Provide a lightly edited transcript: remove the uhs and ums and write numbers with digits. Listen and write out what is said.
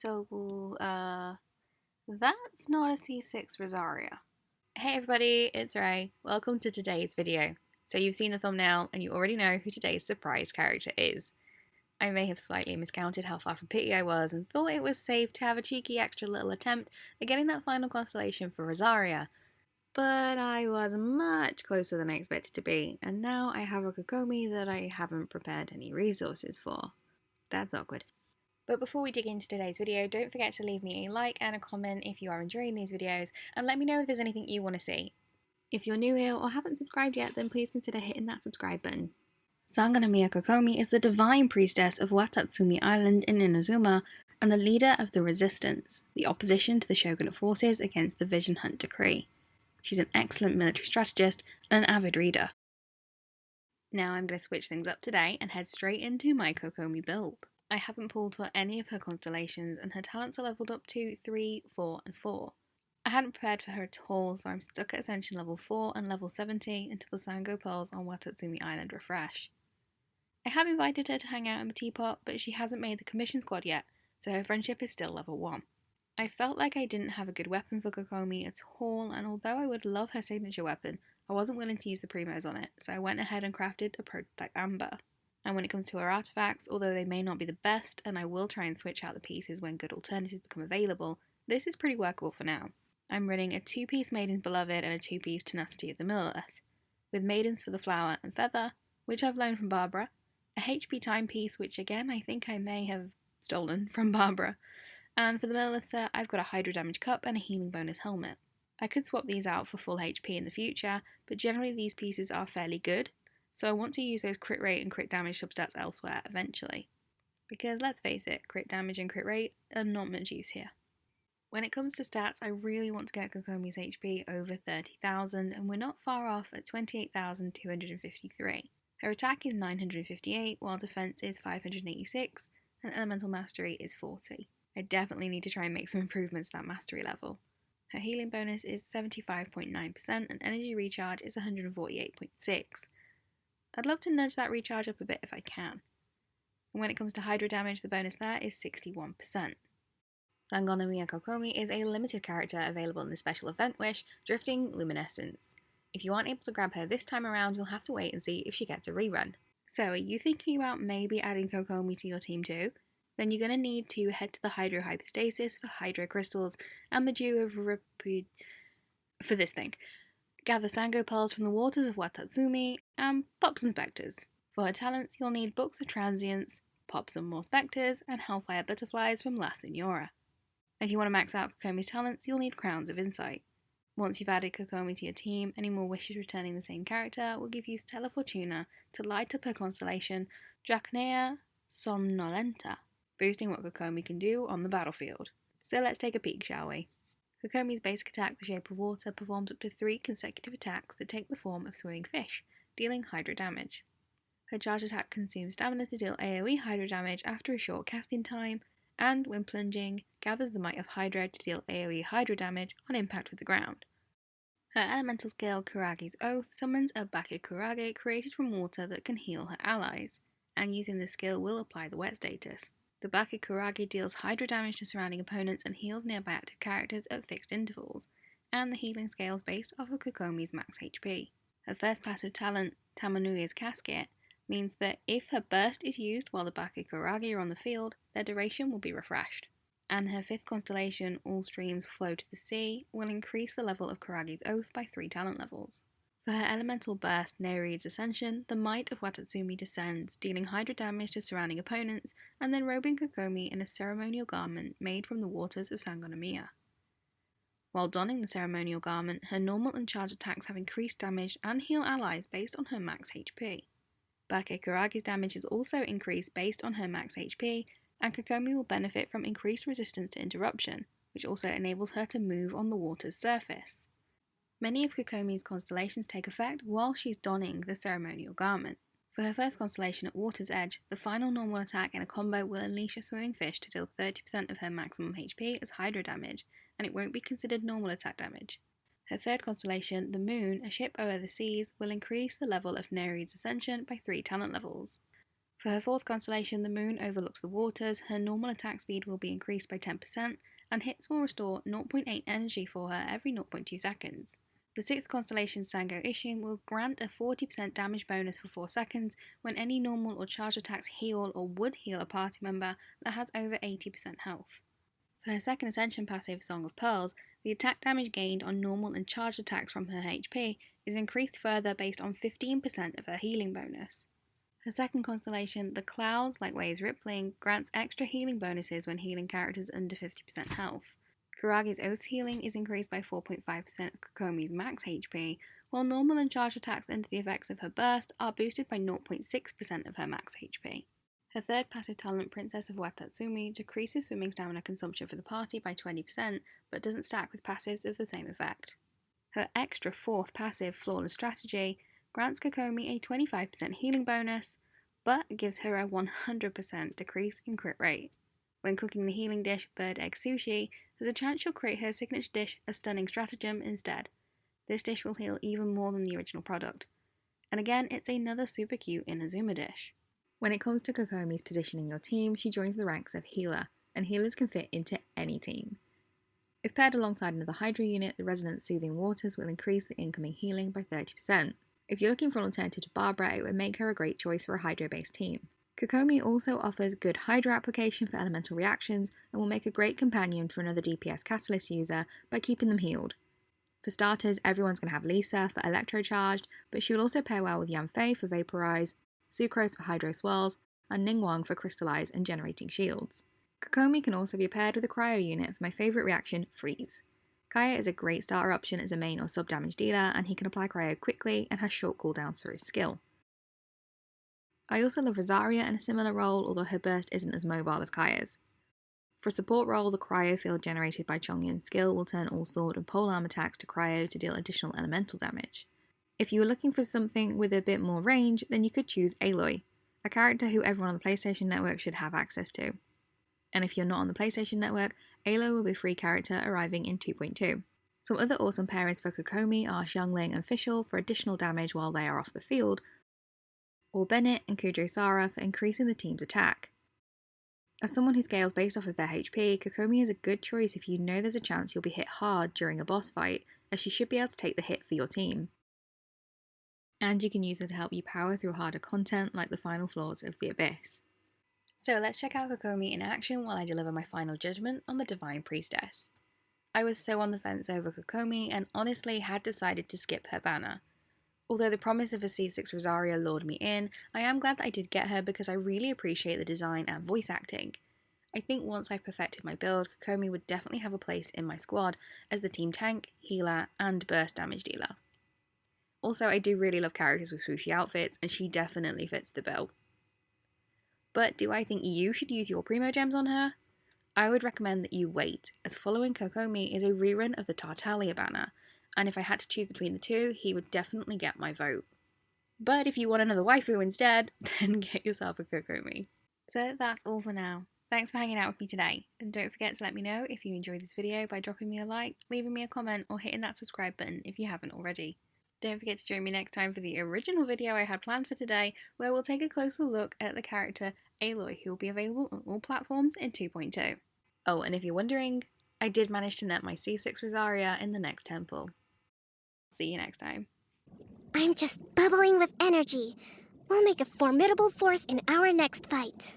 That's not a C6 Rosaria. Hey everybody, it's Ray. Welcome to today's video. So you've seen the thumbnail and you already know who today's surprise character is. I may have slightly miscounted how far from pity I was and thought it was safe to have a cheeky extra little attempt at getting that final constellation for Rosaria. But I was much closer than I expected to be, and now I have a Kokomi that I haven't prepared any resources for. That's awkward. But before we dig into today's video, don't forget to leave me a like and a comment if you are enjoying these videos, and let me know if there's anything you want to see. If you're new here or haven't subscribed yet, then please consider hitting that subscribe button. Sangonomiya Kokomi is the divine priestess of Watatsumi Island in Inazuma and the leader of the Resistance, the opposition to the shogunate forces against the Vision Hunt decree. She's an excellent military strategist and an avid reader. Now I'm going to switch things up today and head straight into my Kokomi build. I haven't pulled for any of her constellations and her talents are leveled up to 3, 4 and 4. I hadn't prepared for her at all, so I'm stuck at Ascension level 4 and level 70 until the Sango Pearls on Watatsumi Island refresh. I have invited her to hang out in the teapot, but she hasn't made the commission squad yet, so her friendship is still level 1. I felt like I didn't have a good weapon for Kokomi at all, and although I would love her signature weapon, I wasn't willing to use the primos on it, so I went ahead and crafted a prototype amber. And when it comes to her artifacts, although they may not be the best, and I will try and switch out the pieces when good alternatives become available, this is pretty workable for now. I'm running a 2-piece Maiden's Beloved and a 2-piece Tenacity of the Millilith, with Maidens for the Flower and Feather, which I've loaned from Barbara, a HP timepiece, which again I think I may have stolen from Barbara, and for the Millilith set I've got a Hydro Damage Cup and a Healing Bonus Helmet. I could swap these out for full HP in the future, but generally these pieces are fairly good, so I want to use those crit rate and crit damage substats elsewhere eventually. Because let's face it, crit damage and crit rate are not much use here. When it comes to stats, I really want to get Kokomi's HP over 30,000 and we're not far off at 28,253. Her attack is 958 while defense is 586 and elemental mastery is 40. I definitely need to try and make some improvements to that mastery level. Her healing bonus is 75.9% and energy recharge is 148.6. I'd love to nudge that recharge up a bit if I can. And when it comes to hydro damage, the bonus there is 61%. Sangonomiya Kokomi is a limited character available in the special event wish, Drifting Luminescence. If you aren't able to grab her this time around, you'll have to wait and see if she gets a rerun. So are you thinking about maybe adding Kokomi to your team too? Then you're going to need to head to the Hydro Hypostasis for Hydro Crystals and the Dew of for this thing. Gather Sango Pearls from the waters of Watatsumi, and pop some spectres. For her talents, you'll need Books of Transience, pop some more spectres, and Hellfire Butterflies from La Signora. If you want to max out Kokomi's talents, you'll need Crowns of Insight. Once you've added Kokomi to your team, any more wishes returning the same character will give you Stella Fortuna to light up her constellation Dracnea Somnolenta, boosting what Kokomi can do on the battlefield. So let's take a peek, shall we? Kokomi's basic attack, the Shape of Water, performs up to 3 consecutive attacks that take the form of swimming fish, dealing hydro damage. Her charge attack consumes stamina to deal AoE hydro damage after a short casting time, and, when plunging, gathers the Might of Hydra to deal AoE hydro damage on impact with the ground. Her elemental skill, Kuragi's Oath, summons a Bakekurage created from water that can heal her allies, and using this skill will apply the wet status. The Bakekurage deals hydro damage to surrounding opponents and heals nearby active characters at fixed intervals, and the healing scale is based off of Kokomi's max HP. Her first passive talent, Tamanuya's Casket, means that if her burst is used while the Bakekurage are on the field, their duration will be refreshed. And her 5th constellation, All Streams Flow to the Sea, will increase the level of Kuragi's Oath by 3 talent levels. For her elemental burst, Nereid's Ascension, the Might of Watatsumi descends, dealing hydro damage to surrounding opponents, and then robing Kokomi in a ceremonial garment made from the waters of Sangonomiya. While donning the ceremonial garment, her normal and charge attacks have increased damage and heal allies based on her max HP. Bakekurage's damage is also increased based on her max HP, and Kokomi will benefit from increased resistance to interruption, which also enables her to move on the water's surface. Many of Kokomi's constellations take effect while she's donning the ceremonial garment. For her first constellation at Water's Edge, the final normal attack in a combo will unleash a swimming fish to deal 30% of her maximum HP as hydro damage, and it won't be considered normal attack damage. Her 3rd constellation, the Moon, a ship over the seas, will increase the level of Nereid's Ascension by 3 talent levels. For her 4th constellation, the moon overlooks the waters, her normal attack speed will be increased by 10%, and hits will restore 0.8 energy for her every 0.2 seconds. The 6th constellation, Sango Ishin, will grant a 40% damage bonus for 4 seconds when any normal or charge attacks heal or would heal a party member that has over 80% health. For her 2nd Ascension passive, Song of Pearls, the attack damage gained on normal and charged attacks from her HP is increased further based on 15% of her healing bonus. Her 2nd constellation, The Clouds, like waves rippling, grants extra healing bonuses when healing characters under 50% health. Kuragi's Oath's healing is increased by 4.5% of Kokomi's max HP, while normal and charged attacks under the effects of her burst are boosted by 0.6% of her max HP. Her 3rd passive talent, Princess of Watatsumi, decreases swimming stamina consumption for the party by 20%, but doesn't stack with passives of the same effect. Her extra 4th passive, Flawless Strategy, grants Kokomi a 25% healing bonus, but gives her a 100% decrease in crit rate. When cooking the healing dish Bird Egg Sushi, there's a chance she'll create her signature dish, a Stunning Stratagem, instead. This dish will heal even more than the original product. And again, it's another super cute Inazuma dish. When it comes to Kokomi's position in your team, she joins the ranks of healer, and healers can fit into any team. If paired alongside another Hydra unit, the Resonant Soothing Waters will increase the incoming healing by 30%. If you're looking for an alternative to Barbara, it would make her a great choice for a Hydra-based team. Kokomi also offers good Hydra application for elemental reactions and will make a great companion for another DPS Catalyst user by keeping them healed. For starters, everyone's going to have Lisa for Electrocharged, but she will also pair well with Yanfei for Vaporize, Sucrose for Hydro Swirls, and Ningguang for Crystallize and Generating Shields. Kokomi can also be paired with a Cryo unit for my favourite reaction, Freeze. Kaya is a great starter option as a main or sub damage dealer, and he can apply Cryo quickly and has short cooldowns for his skill. I also love Rosaria in a similar role, although her burst isn't as mobile as Kaya's. For a support role, the Cryo field generated by Chongyun's skill will turn all sword and polearm attacks to Cryo to deal additional elemental damage. If you were looking for something with a bit more range, then you could choose Aloy, a character who everyone on the PlayStation Network should have access to. And if you're not on the PlayStation Network, Aloy will be a free character arriving in 2.2. Some other awesome pairings for Kokomi are Xiangling and Fischl for additional damage while they are off the field, or Bennett and Kudrosara for increasing the team's attack. As someone who scales based off of their HP, Kokomi is a good choice if you know there's a chance you'll be hit hard during a boss fight, as she should be able to take the hit for your team. And you can use her to help you power through harder content like the final floors of the Abyss. So let's check out Kokomi in action while I deliver my final judgment on the Divine Priestess. I was so on the fence over Kokomi and honestly had decided to skip her banner. Although the promise of a C6 Rosaria lured me in, I am glad that I did get her because I really appreciate the design and voice acting. I think once I've perfected my build, Kokomi would definitely have a place in my squad as the team tank, healer, and burst damage dealer. Also, I do really love characters with swooshy outfits, and she definitely fits the bill. But do I think you should use your Primo Gems on her? I would recommend that you wait, as following Kokomi is a rerun of the Tartaglia banner, and if I had to choose between the two, he would definitely get my vote. But if you want another waifu instead, then get yourself a Kokomi. So that's all for now. Thanks for hanging out with me today, and don't forget to let me know if you enjoyed this video by dropping me a like, leaving me a comment, or hitting that subscribe button if you haven't already. Don't forget to join me next time for the original video I had planned for today, where we'll take a closer look at the character Aloy, who will be available on all platforms in 2.2. Oh, and if you're wondering, I did manage to net my C6 Rosaria in the next temple. See you next time. I'm just bubbling with energy. We'll make a formidable force in our next fight.